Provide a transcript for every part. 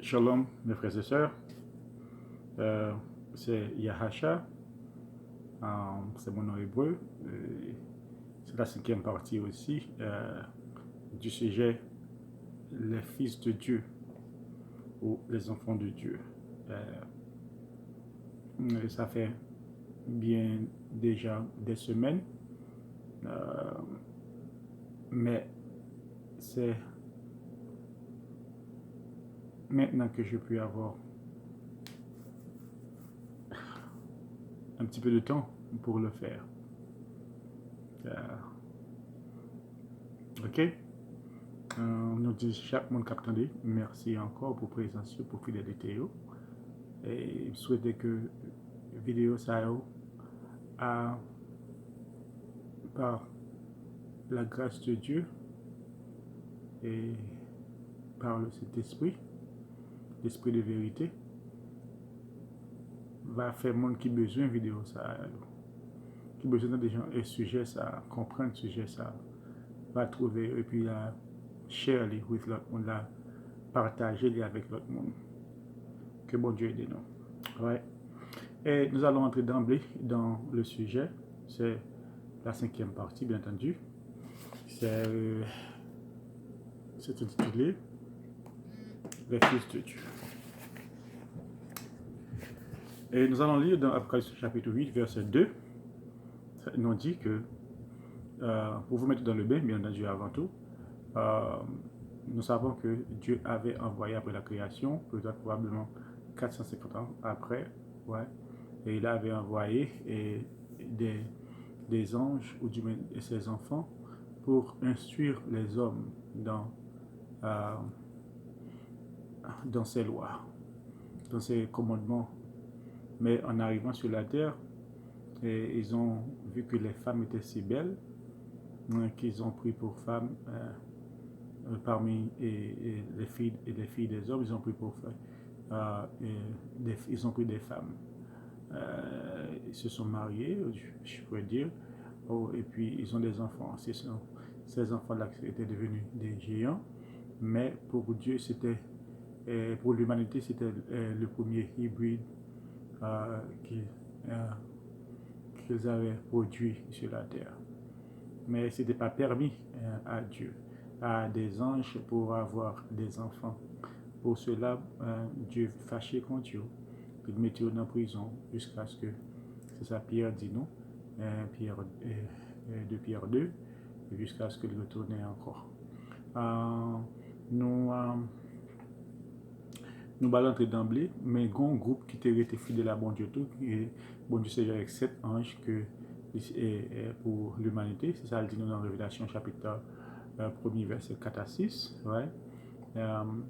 Shalom, mes frères et sœurs. C'est Yahasha, c'est mon nom hébreu. C'est la cinquième partie aussi du sujet les fils de Dieu ou les enfants de Dieu. Ça fait bien déjà des semaines, mais c'est maintenant que je peux avoir un petit peu de temps pour le faire. Ok? Nous disons chaque monde qui attendait, merci encore pour présence, pour fidélité. Et je souhaite que la vidéo ça a, par la grâce de Dieu et par le Saint-Esprit, l'Esprit de vérité, va faire monde qui besoin de vidéo ça, qui besoin de gens et sujet ça, comprendre le sujet ça, va trouver et puis la share avec l'autre monde, la partager avec l'autre monde. Que bon Dieu aide nous. Ouais. Et nous allons entrer d'emblée dans le sujet. C'est la cinquième partie, bien entendu. C'est intitulé Les fils de Dieu. Et nous allons lire dans Apocalypse chapitre 8, verset 2. Il nous dit que, pour vous mettre dans le bain, bien entendu, avant tout, nous savons que Dieu avait envoyé après la création, peut-être probablement 450 ans après, ouais, et il avait envoyé des anges ou du moins ses enfants pour instruire les hommes dans ses lois, dans ses commandements. Mais en arrivant sur la terre, ils ont vu que les femmes étaient si belles qu'ils ont pris pour femmes parmi les filles des hommes, ils ont pris pour ils ont pris des femmes. Ils se sont mariés, je pourrais dire, et puis ils ont des enfants. Ces enfants-là étaient devenus des géants, mais pour Dieu, c'était, pour l'humanité, c'était le premier hybride qu'ils avaient produit sur la terre. Mais ce n'était pas permis à Dieu, à des anges pour avoir des enfants. Pour cela, Dieu fâché contre eux. Il mettait eux en prison jusqu'à ce que, c'est ça Pierre dit nous, de Pierre 2, jusqu'à ce qu'il retourne encore. Nous allons entrer d'emblée, mais il y a un groupe qui était resté fidèle à bon Dieu tout, et bon Dieu c'est avec 7 anges que pour l'humanité, c'est ça, il dit nous dans Révélation chapitre 1er verset 4 à 6, ouais. And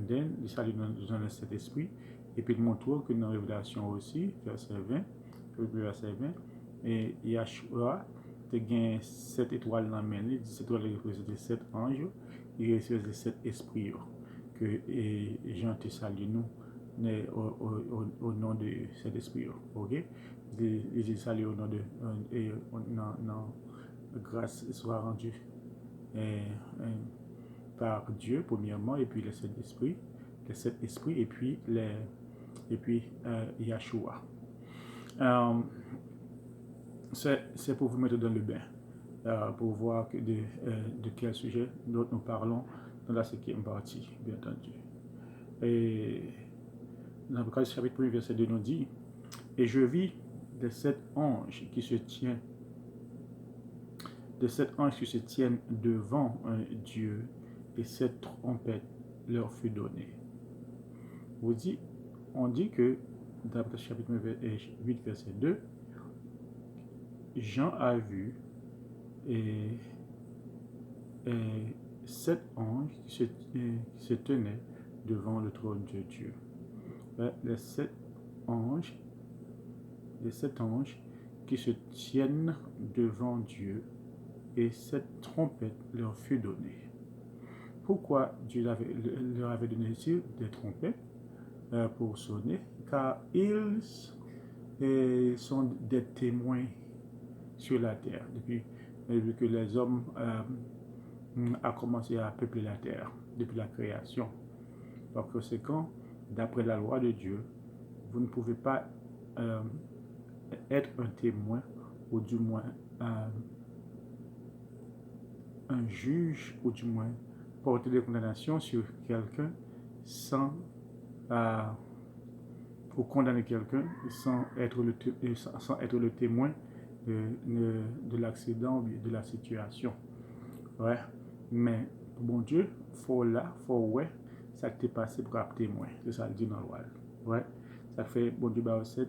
then, il s'allie dans le Saint-Esprit, et puis il montre que dans Révélation aussi, verset 20, et Yahshua te gagne 7 étoiles dans la main, il dit 7 étoiles représentaient 7 anges, il représente 7 esprits, que Jean te salue nous au nom de cet esprit, ok? Il salue au nom de grâce soit rendue par Dieu premièrement, et puis les 7 esprits, et puis Yahshua. C'est pour vous mettre dans le bain, pour voir de quel sujet nous parlons dans la cinquième partie, bien entendu. Et dans l'Apocalypse chapitre 1, verset 2 nous dit, et je vis des 7 anges qui se tiennent devant Dieu, et 7 trompettes leur fut donnée. On dit que dans l'Apocalypse chapitre 8, verset 2, Jean a vu 7 anges qui se tenaient devant le trône de Dieu. Les 7 anges qui se tiennent devant Dieu, et 7 trompettes leur fut donnée. Pourquoi Dieu leur avait donné ici des trompettes pour sonner? Car ils sont des témoins sur la terre depuis que les hommes ont commencé à peupler la terre depuis la création. Par conséquent, d'après la loi de Dieu, vous ne pouvez pas être un témoin ou du moins un juge ou du moins porter des condamnations sur quelqu'un sans ou condamner quelqu'un sans être le témoin de l'accident ou de la situation. Ouais. Mais, bon Dieu, faut là, faut ouais, ça t'est passé pour être témoin. C'est ça le dit dans le roi. Ouais. Ça fait, bon Dieu, bah, c'est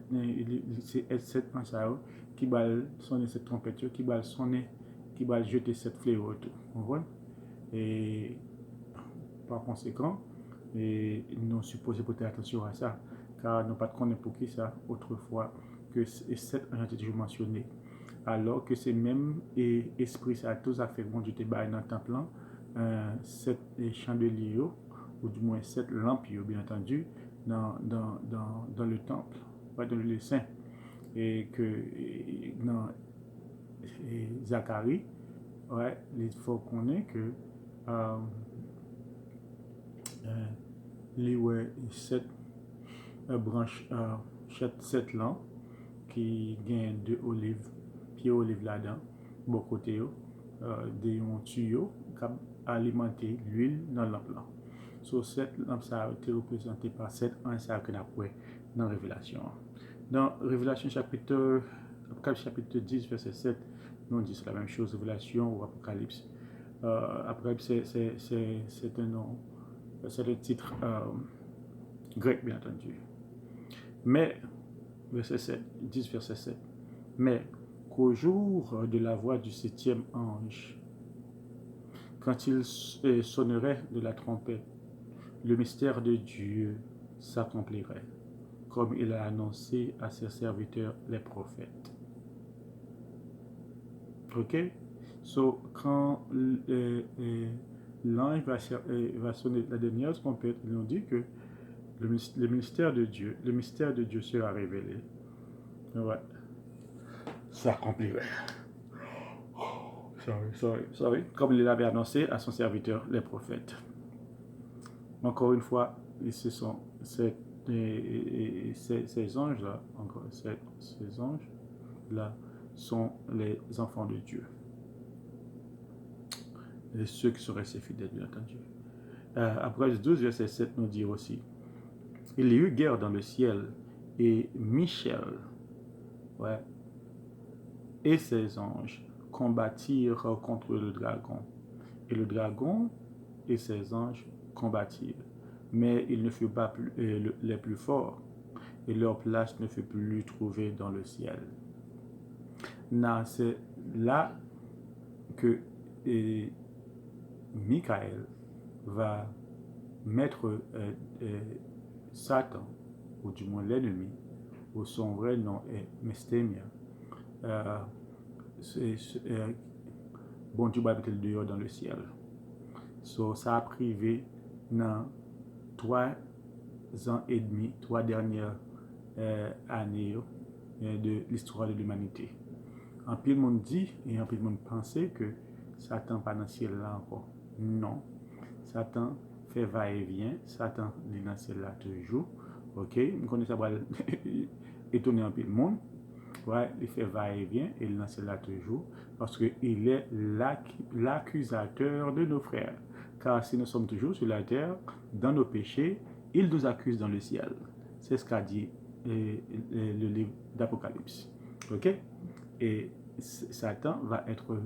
sept ans ça, qui va sonner cette trompette, qui va sonner, qui va jeter cette fléau. Vous voyez? Et par conséquent, et nous supposons porter attention à ça, car nous pas de connaître pour qui ça autrefois que cette ont été toujours mentionné. Alors que c'est même esprit ça tous a fait bon Dieu te bail dans le temple, cette chandelier ou du moins cette lampe bien entendu dans le temple, pas dans le saint et que dans Zacharie, ouais, il faut qu'on ait que les ouais, sept branches, sept lampes qui gagnent de olives, pieds olives là-dedans, bon côté, des tuyaux qui alimenter l'huile dans la lampe là. So, cette lampe ça a été représentée par sept anges que nous avons dans Révélation. Dans Révélation chapitre 10, verset 7, nous dit la même chose, Révélation ou Apocalypse. Apocalypse, c'est un nom, c'est le titre grec, bien entendu. Mais, verset 7, 10, verset 7, mais qu'au jour de la voix du septième ange, quand il sonnerait de la trompette, le mystère de Dieu s'accomplirait, comme il a annoncé à ses serviteurs les prophètes. Ok? So, quand l'ange va sonner la dernière trompette, il nous dit que le mystère de Dieu sera révélé. Ouais. S'accomplirait. Sorry. Comme il l'avait annoncé à son serviteur, les prophètes. Encore une fois, ce sont ces anges-là, encore ces anges-là sont les enfants de Dieu. Et ceux qui seraient ses fidèles, bien entendu. Apocalypse 12, verset 7 nous dit aussi, il y eut guerre dans le ciel, et Michel, ouais, et ses anges combattirent contre le dragon. Et le dragon et ses anges combattirent. Mais ils ne furent pas les plus forts, et leur place ne fut plus trouvée dans le ciel. C'est là que Michael va mettre Satan, ou du moins l'ennemi, où son vrai nom est Mestémia. Bon Dieu va mettre le dehors dans le ciel. So, ça a privé dans 3 ans et demi, 3 dernières années de l'histoire de l'humanité. En pile monde dit et en pile monde pensait que Satan pas dans le ciel là encore. Non. Satan fait va-et-vient. Satan est dans le ciel là toujours. Ok? Nous connaissons ça étonner en pile monde. Ouais, il fait va-et-vient et il est dans le ciel là toujours. Parce qu'il est l'accusateur de nos frères. Car si nous sommes toujours sur la terre, dans nos péchés, il nous accuse dans le ciel. C'est ce qu'a dit le livre d'Apocalypse. Ok? Et Satan va être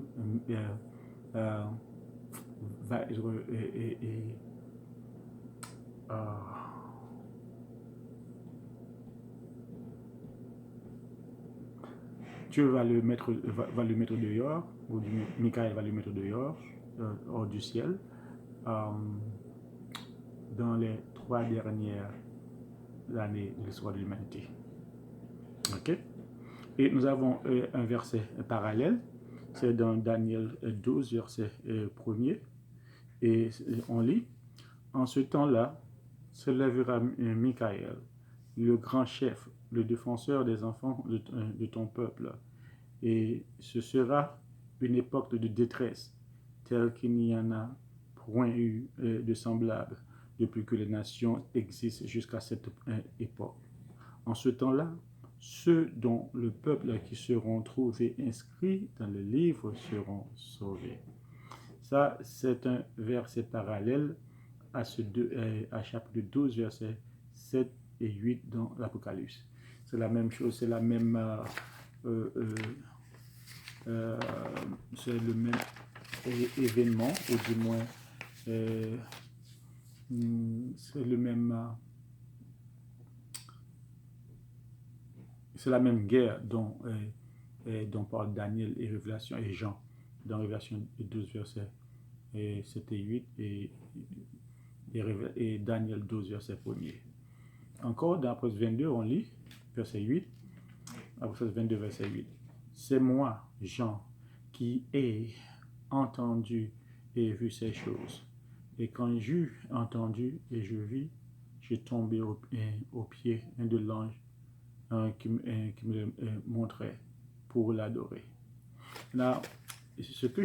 Dieu va le mettre dehors, ou Michael va le mettre dehors, hors du ciel, dans les 3 dernières années de l'histoire de l'humanité. Ok? Et nous avons un verset parallèle, c'est dans Daniel 12, verset 1er, et on lit, en ce temps-là, se lèvera Michael, le grand chef, le défenseur des enfants de ton peuple, et ce sera une époque de détresse, telle qu'il n'y en a point eu de semblable depuis que les nations existent jusqu'à cette époque. En ce temps-là, ceux dont le peuple qui seront trouvés inscrits dans le livre seront sauvés. Ça, c'est un verset parallèle à chapitre 12, versets 7 et 8 dans l'Apocalypse. C'est la même chose, c'est la même, c'est le même événement, ou du moins, c'est le même, c'est la même guerre dont parlent Daniel et Révélation et Jean dans Révélation 12, versets 7 et 8 et Daniel 12, verset 1er. Encore dans Apocalypse 22, on lit verset 8. Apocalypse 22, verset 8. C'est moi, Jean, qui ai entendu et vu ces choses. Et quand j'eus entendu et je vis, j'ai tombé au pied de l'ange qui me le montrait pour l'adorer. Là, ce que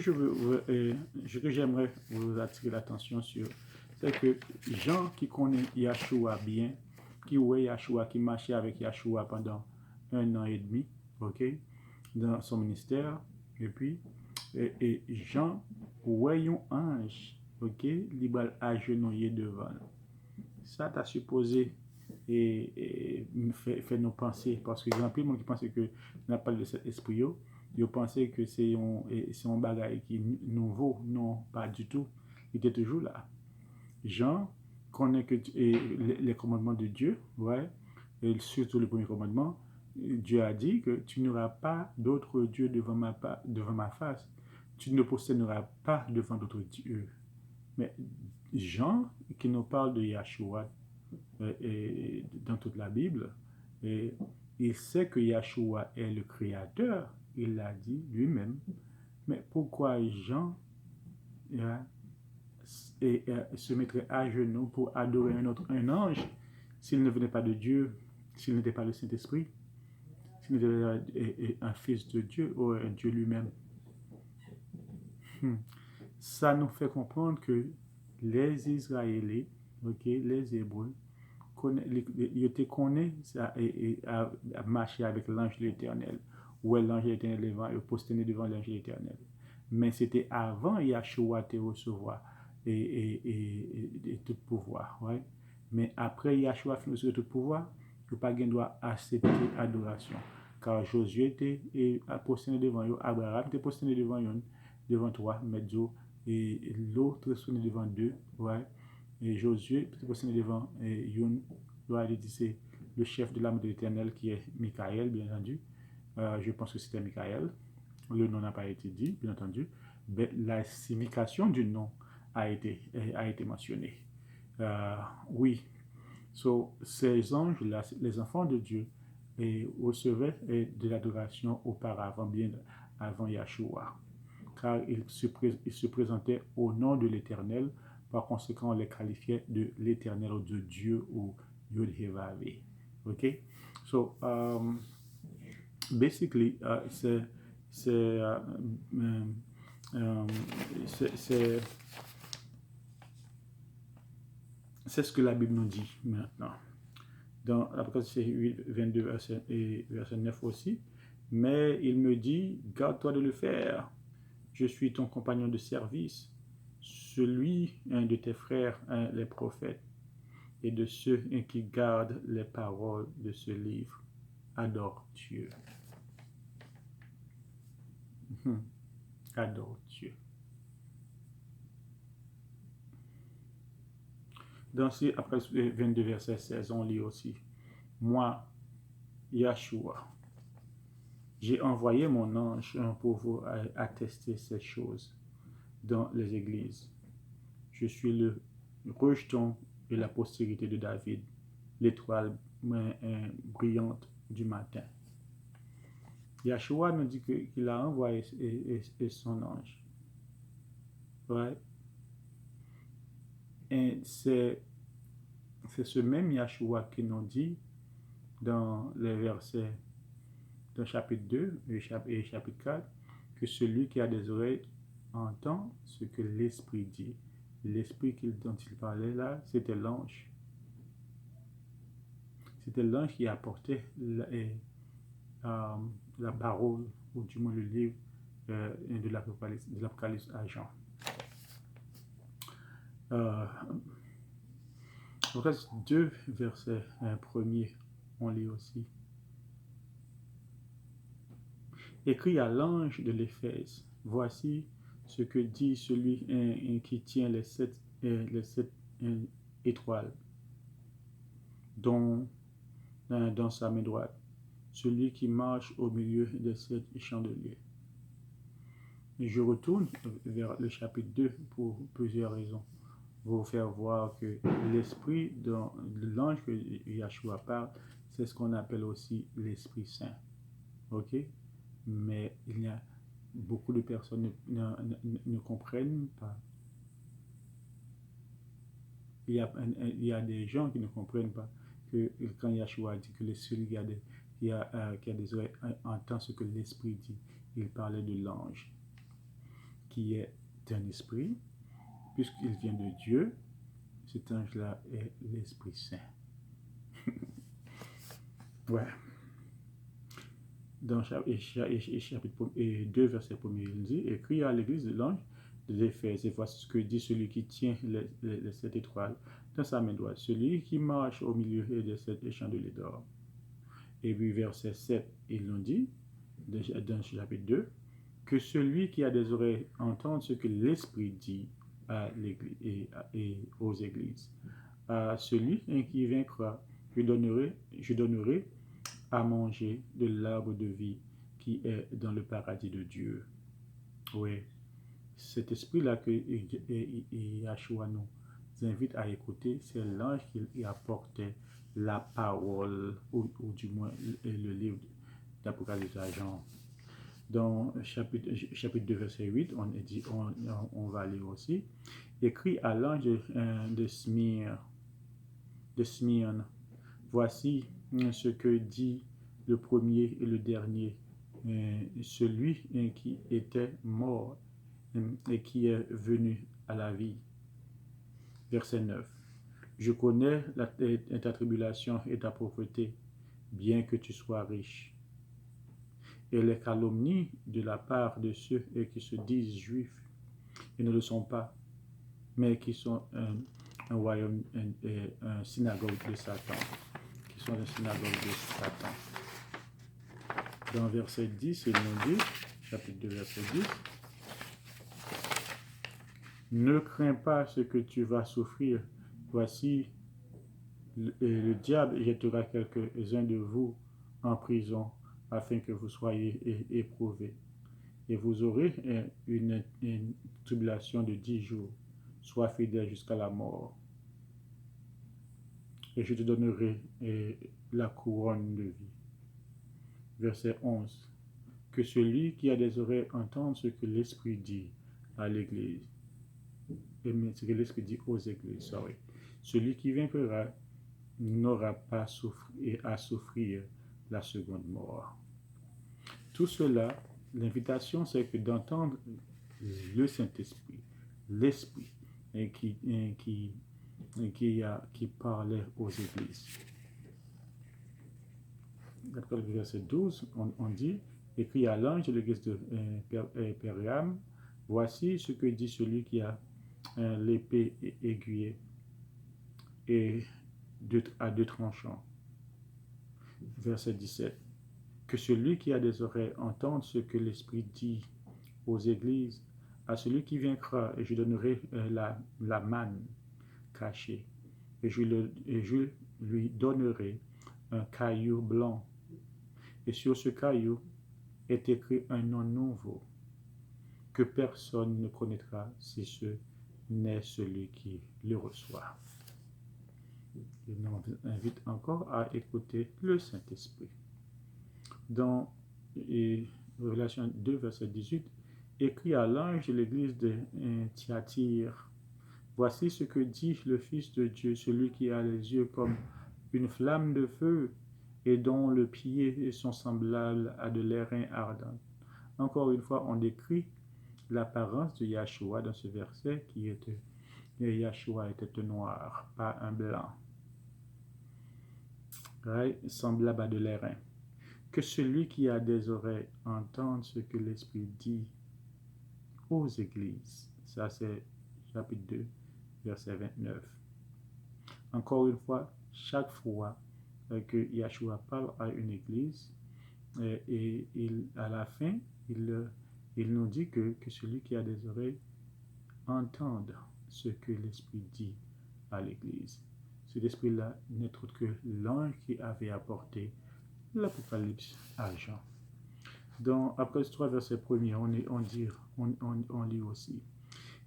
j'aimerais vous attirer l'attention sur, c'est que Jean qui connaît Yahshua bien, qui voit Yahshua, qui marchait avec Yahshua pendant 1 an et demi, ok, dans son ministère, et puis, Jean voit un ange, ok, libre agenouillé devant. Ça t'a supposé fait nos pensées, parce que il y a plein de monde qui pense que n'a pas de cet esprit, ils pensaient que c'est un bagage qui est nouveau. Non, pas du tout. Il était toujours là. Jean connaît que les commandements de Dieu, ouais, et surtout le premier commandement. Dieu a dit que tu n'auras pas d'autre Dieu devant ma face. Tu ne posséderas pas devant d'autres dieux. Mais Jean, qui nous parle de Yahshua dans toute la Bible, et il sait que Yahshua est le Créateur. Il l'a dit lui-même. Mais pourquoi Jean se mettrait à genoux pour adorer un ange s'il ne venait pas de Dieu, s'il n'était pas le Saint-Esprit, s'il n'était pas un fils de Dieu ou un Dieu lui-même? Ça nous fait comprendre que les Israélites, okay, les Hébreux, ils te connaissent à marcher avec l'ange de l'Éternel, où l'ange de l'Éternel est posté devant l'ange de l'Éternel. Mais c'était avant Yahshua te recevoir et tout pouvoir. Ouais? Mais après Yahshua finit recevoir tout pouvoir, il n'y a pas de droit accepter adoration. Car Josué était posté devant eux, Abraham était posté devant toi, mais Dieu, et l'autre est devant deux. Ouais? Et Josué était posté devant Youn. C'est le chef de l'armée de l'Éternel qui est Michael, bien entendu. Je pense que c'était Michael. Le nom n'a pas été dit, bien entendu. Mais la signification du nom a été mentionnée. Oui. So, ces anges-là, les enfants de Dieu, recevaient de l'adoration auparavant, bien avant Yahshua. Car ils se présentaient au nom de l'Éternel. Par conséquent, on les qualifiait de l'Éternel ou de Dieu ou Yod-Heh-Vav-Heh. OK? So, basically, c'est ce que la Bible nous dit maintenant. Dans l'Apocalypse 8, 22, verset 9 aussi. Mais il me dit, garde-toi de le faire. Je suis ton compagnon de service, celui, un de tes frères, les prophètes, et de ceux qui gardent les paroles de ce livre. Adore Dieu. Adore Dieu. Dans après 22 verset 16, on lit aussi, moi, Yahshua, j'ai envoyé mon ange pour vous attester ces choses dans les églises. Je suis le rejeton de la postérité de David, l'étoile brillante du matin. Yahshua nous dit qu'il a envoyé son ange. Ouais. Et c'est ce même Yahshua qui nous dit dans les versets de chapitre 2 et chapitre 4 que celui qui a des oreilles entend ce que l'Esprit dit l'esprit dont il parlait là, c'était l'ange. C'était l'ange qui apportait la parole, ou du moins le livre de l'Apocalypse à Jean. Il reste 2 versets premiers, on lit aussi. Écrit à l'ange de l'Éphèse, voici ce que dit celui qui tient les sept étoiles dans sa main droite, celui qui marche au milieu de 7 chandeliers. Et je retourne vers le chapitre 2 pour plusieurs raisons. Vous faire voir que l'esprit de l'ange que Yahshua parle, c'est ce qu'on appelle aussi l'Esprit Saint. Ok? Mais il y a beaucoup de personnes ne comprennent pas. Il y a des gens qui ne comprennent pas que quand Yahshua dit que celui qui a des oreilles entend ce que l'Esprit dit, il parlait de l'ange, qui est un esprit, puisqu'il vient de Dieu. Cet ange-là est l'Esprit Saint. Ouais. Dans chapitre 2, verset 1, il dit, écrit à l'église de l'ange de l'Éphèse, et voici ce que dit celui qui tient les 7 étoiles dans sa main droite, celui qui marche au milieu des 7 chandeliers d'or. Et puis verset 7, ils l'ont dit, dans chapitre 2, que celui qui a des oreilles entende ce que l'Esprit dit à l'église et aux églises. À celui qui vaincra, je donnerai à manger de l'arbre de vie qui est dans le paradis de Dieu. Oui, cet esprit-là que Yahshua nous invite à écouter, c'est l'ange qui apportait la parole, ou du moins le livre d'Apocalypse à Jean. Dans chapitre 2, verset 8, on va lire aussi, écrit à l'ange de Smyrne, voici ce que dit le premier et le dernier, celui qui était mort et qui est venu à la vie. Verset 9. Je connais ta tribulation et ta pauvreté, bien que tu sois riche. Et les calomnies de la part de ceux qui se disent juifs et ne le sont pas, mais qui sont un royaume, un synagogue de Satan, qui sont une synagogue de Satan. Dans verset 10, il nous dit, chapitre 2, verset 10, ne crains pas ce que tu vas souffrir. Voici, le diable jettera quelques-uns de vous en prison afin que vous soyez éprouvés. Et vous aurez une tribulation de 10 jours. Sois fidèle jusqu'à la mort. Et je te donnerai la couronne de vie. Verset 11. Que celui qui a des oreilles entende ce que l'Esprit dit à l'Église. Ce que l'Esprit dit aux églises. Celui qui vaincra n'aura pas à souffrir la seconde mort. Tout cela, l'invitation, c'est que d'entendre le Saint-Esprit, l'Esprit qui parlait aux églises. D'après le verset 12, on dit, écrit à l'ange de l'église de Pergame, voici ce que dit celui qui a l'épée aiguillée et à 2 tranchants. Verset 17. Que celui qui a des oreilles entende ce que l'Esprit dit aux églises. À celui qui vaincra, et je donnerai la manne cachée, et je lui donnerai un caillou blanc. Et sur ce caillou est écrit un nom nouveau, que personne ne connaîtra si ce n'est celui qui le reçoit. Il nous invite encore à écouter le Saint-Esprit. Dans Révélation 2, verset 18, écrit à l'ange de l'église de Thyatire, voici ce que dit le Fils de Dieu, celui qui a les yeux comme une flamme de feu et dont le pied sont semblables à de l'airain ardent. Encore une fois, on décrit l'apparence de Yahshua dans ce verset qui est Yahshua était un noir, pas un blanc. Right? Semblable à de l'airain. Que celui qui a des oreilles entende ce que l'Esprit dit aux églises. Ça, c'est chapitre 2, verset 29. Encore une fois, chaque fois que Yahshua parle à une église, et à la fin, il nous dit que celui qui a des oreilles entende ce que l'Esprit dit à l'église. Cet esprit-là n'est autre que l'ange qui avait apporté l'Apocalypse à Jean. Dans Apocalypse 3, verset 1er, on lit aussi.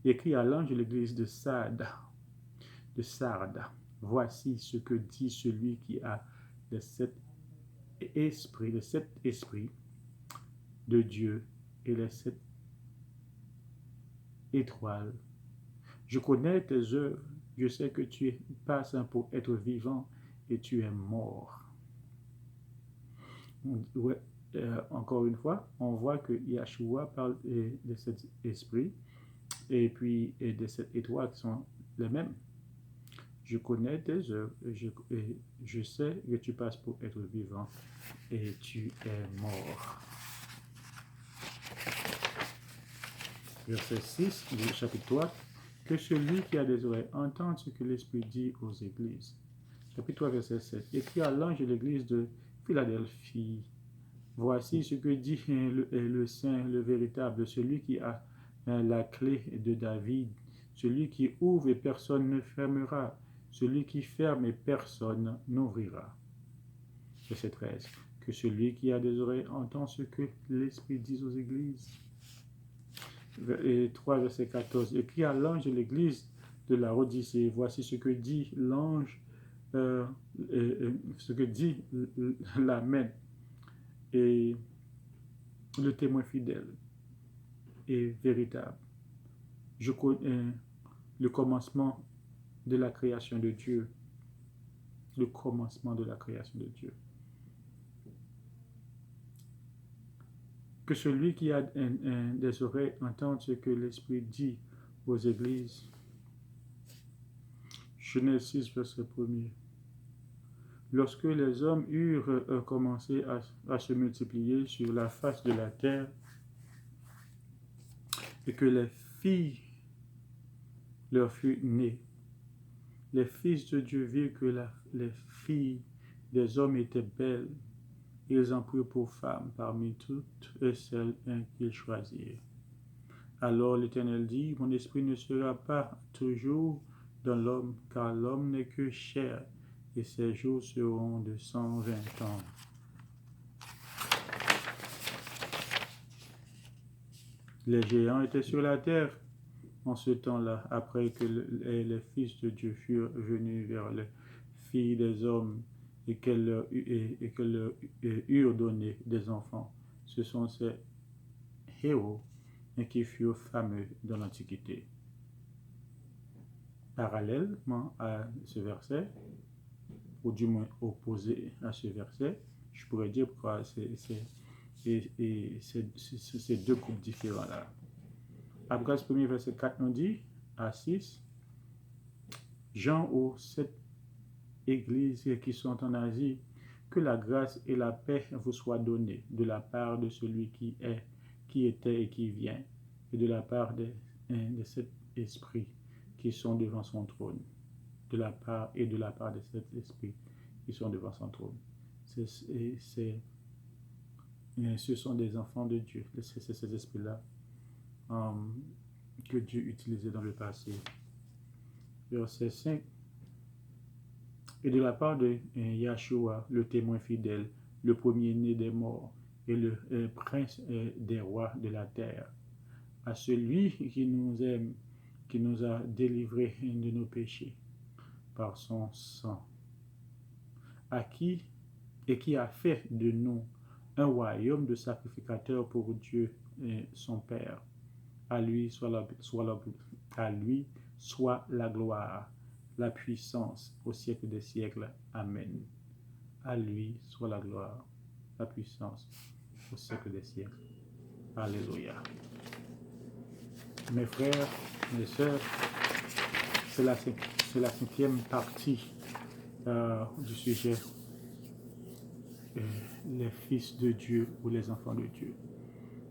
Écrit à l'ange de l'église de Sardes, voici ce que dit celui qui a les sept esprits de Dieu et les 7 étoiles. Je connais tes œuvres, je sais que tu passes pour être vivant et tu es mort. Ouais, encore une fois, on voit que Yahshua parle de cet esprit et puis de cette étoile qui sont les mêmes. Je connais tes œuvres, je sais que tu passes pour être vivant et tu es mort. Verset 6 du chapitre 3. Que celui qui a des oreilles entende ce que l'Esprit dit aux églises. Chapitre 3, verset 7. Écrit à l'ange de l'église de Philadelphie. Voici ce que dit le Saint, le véritable, celui qui a la clé de David, celui qui ouvre et personne ne fermera, celui qui ferme et personne n'ouvrira. Verset 13. Que celui qui a des oreilles entend ce que l'Esprit dit aux églises. Et 3, verset 14. Écrit à l'ange de l'église de la Odyssée. Voici ce que dit l'ange, ce que dit l'Amen et le témoin fidèle et véritable. Je connais le commencement de la création de Dieu. Le commencement de la création de Dieu. Que celui qui a des oreilles entende ce que l'Esprit dit aux églises. Genèse 6, verset 1er. Lorsque les hommes eurent commencé à se multiplier sur la face de la terre et que les filles leur furent nées, les fils de Dieu virent que les filles des hommes étaient belles. Ils en prirent pour femmes parmi toutes celles qu'ils choisirent. Alors l'Éternel dit, mon esprit ne sera pas toujours dans l'homme, car l'homme n'est que chair, et ses jours seront de 120 ans. Les géants étaient sur la terre en ce temps-là, après que les fils de Dieu furent venus vers les filles des hommes et qu'elles leur eurent donné des enfants. Ce sont ces héros qui furent fameux dans l'Antiquité. Parallèlement à ce verset, ou du moins opposé à ce verset, je pourrais dire pourquoi c'est deux groupes différents là. Apocalypse 1er verset 4 nous dit, à 6, Jean aux 7 églises qui sont en Asie, que la grâce et la paix vous soient données de la part de celui qui est, qui était et qui vient, et de la part de cet esprit qui sont devant son trône, de la part de cet esprit qui sont devant son trône. Ce sont des enfants de Dieu, c'est ces esprits-là que Dieu utilisait dans le passé. Verset 5. Et de la part de Yahshua, le témoin fidèle, le premier-né des morts et le prince des rois de la terre, à celui qui nous aime, qui nous a délivrés de nos péchés par son sang, à qui et qui a fait de nous un royaume de sacrificateurs pour Dieu et son Père. À lui soit la gloire, la puissance au siècle des siècles. Amen. À lui soit la gloire, la puissance au siècle des siècles. Alléluia. Mes frères, mes sœurs, c'est la cinquième partie du sujet les fils de Dieu ou les enfants de Dieu.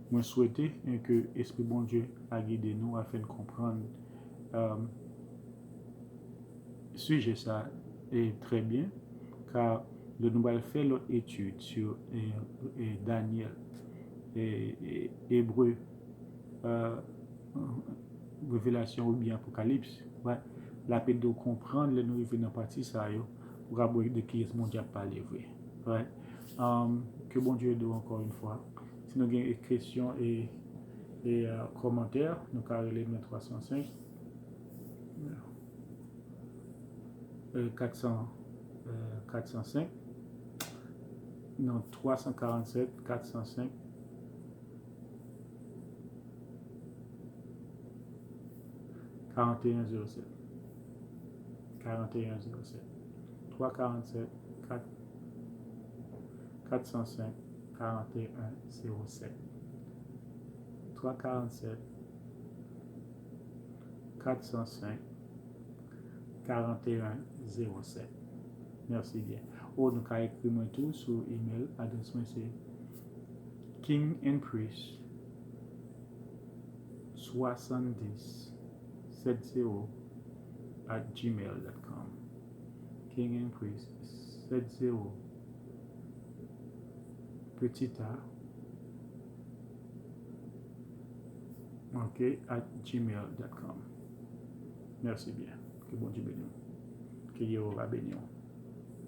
Moi souhaite que Esprit bon Dieu a guidé nous afin de comprendre sujet ça est très bien car nous allons faire l'autre étude sur Daniel et Hébreu, Révélation ou bien Apocalypse. Ouais. La peine de comprendre les nous dans partie ça pour avoir de qui est mon Dieu parler vrai. Ouais. Que bon Dieu aide encore une fois. Si nous avons des questions et commentaires, nous carrons les 305 405 non 347 405 4107 4107 347 405 4107 347 405 4107. Merci bien. Ou nous pouvons écrire tout sur email. Adresse c'est King and Priest 70 70 @gmail.com. King and Priest 70 petit a ok @gmail.com. Merci bien. Que bon Dieu bénisse. Que Dieu va bénir.